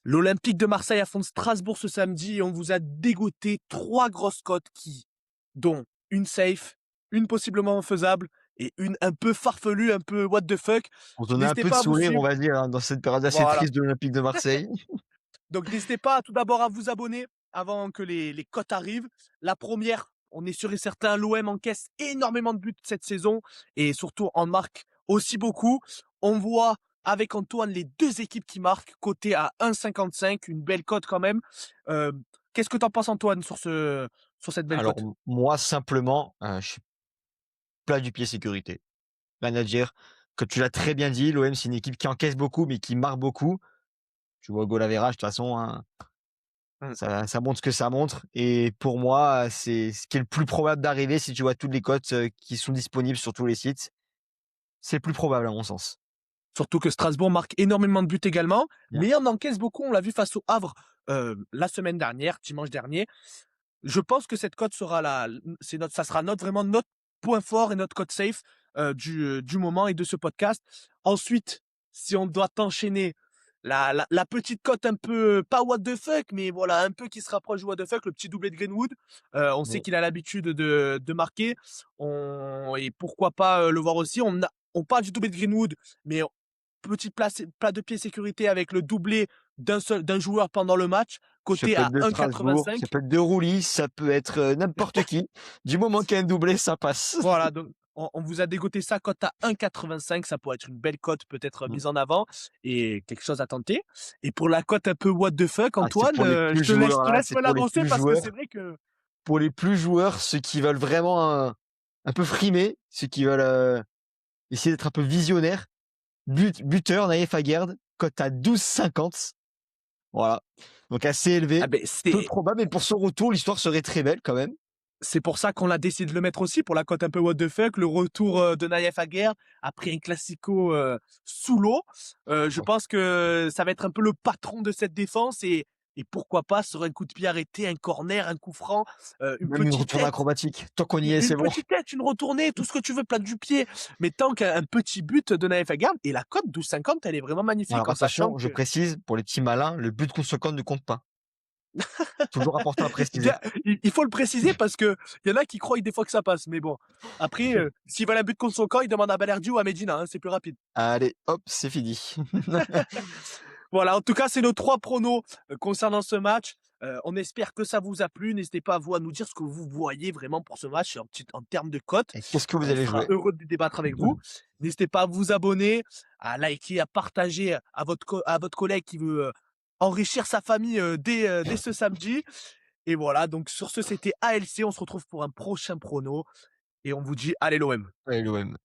L'Olympique de Marseille affronte Strasbourg ce samedi et on vous a dégoté 3 grosses cotes dont une safe, une possiblement faisable et une un peu farfelue, un peu what the fuck. Pour donner un N'hésitez peu de pas à vous sourire, on suivre. va dire, hein, dans cette période assez Voilà. triste de l'Olympique de Marseille. Donc n'hésitez pas tout d'abord à vous abonner avant que les cotes arrivent. La première, on est sûr et certain, l'OM encaisse énormément de buts cette saison et surtout en marque aussi beaucoup. On voit avec Antoine les deux équipes qui marquent, cotées à 1,55, une belle cote quand même. Euh, Qu'est-ce que t'en penses Antoine sur cette belle Alors cote? moi simplement, je suis plat du pied sécurité. Rien à dire. Comme tu l'as très bien dit, l'OM c'est une équipe qui encaisse beaucoup mais qui marque beaucoup. Tu vois goal average de toute façon, hein, Hmm. ça montre ce que ça montre et pour moi, c'est ce qui est le plus probable d'arriver si tu vois toutes les cotes, qui sont disponibles sur tous les sites. C'est le plus probable à mon sens. Surtout que Strasbourg marque énormément de buts également, Bien. mais on encaisse beaucoup. On l'a vu face au Havre la semaine dernière, dimanche dernier. Je pense que cette cote sera ça sera vraiment notre point fort et notre cote safe du moment et de ce podcast. Ensuite, si on doit enchaîner la petite cote un peu, pas what the fuck, mais voilà, un peu qui se rapproche du what the fuck, le petit doublé de Greenwood. On sait Mais qu'il a l'habitude de marquer. Et pourquoi pas le voir aussi. On parle du doublé de Greenwood, mais petit plat de pied sécurité avec le doublé d'un joueur pendant le match, ça coté peut à être de Strasbourg, ça 1,85. peut être de Roulis, ça peut être, n'importe qui. Du moment qu'il y a un doublé, ça passe. Voilà, donc on vous a dégoté ça, cote à 1,85. Ça pourrait être une belle cote, peut-être Mmh. mise en avant et quelque chose à tenter. Et pour la cote un peu what the fuck, Ah, c'est Antoine, pour les je plus te laisse, je joueurs te là, laisse c'est me pour les l'annoncer plus parce que c'est joueurs. vrai que Pour les plus joueurs, ceux qui veulent vraiment un peu frimer, ceux qui veulent, essayer d'être un peu visionnaires. Buteur, Naïef Aguerd, cote à 12,50. Voilà. Donc assez ah élevé. ben Peu probable, mais pour son retour, l'histoire serait très belle quand même. c'est pour ça qu'on a décidé de le mettre aussi pour la cote un peu what the fuck, le retour de Naïef Aguerd après un classico sous l'eau. Je Ouais. pense que ça va être un peu le patron de cette défense et pourquoi pas sur un coup de pied arrêté, un corner, un coup franc, une Même une petite retournée tête. acrobatique. Tant qu'on y est, Une c'est bon. petite tête, une retournée, tout ce que tu veux, plate du pied. Mais tant qu'un petit but de Naïf Aguerd, et la cote 12,50, elle est vraiment magnifique Alors en sachant attention, je que précise, pour les petits malins, le but contre son camp ne compte pas. Toujours important à préciser. bien, il faut le préciser parce que il y en a qui croient des fois que ça passe. Mais bon, après, s'ils veulent un but contre son camp, ils demandent à Balerdi ou à Medina, hein, c'est plus rapide. Allez, hop, c'est fini. Voilà, en tout cas, c'est nos 3 pronos concernant ce match. On espère que ça vous a plu. N'hésitez pas à nous dire ce que vous voyez vraiment pour ce match en termes de cote. Et qu'est-ce que vous On allez sera jouer? heureux de débattre avec vous. N'hésitez pas à vous abonner, à liker, à partager à votre collègue qui veut enrichir sa famille dès ce samedi. Et voilà, donc sur ce, c'était ALC. On se retrouve pour un prochain prono. Et on vous dit, allez l'OM. Allez, l'OM.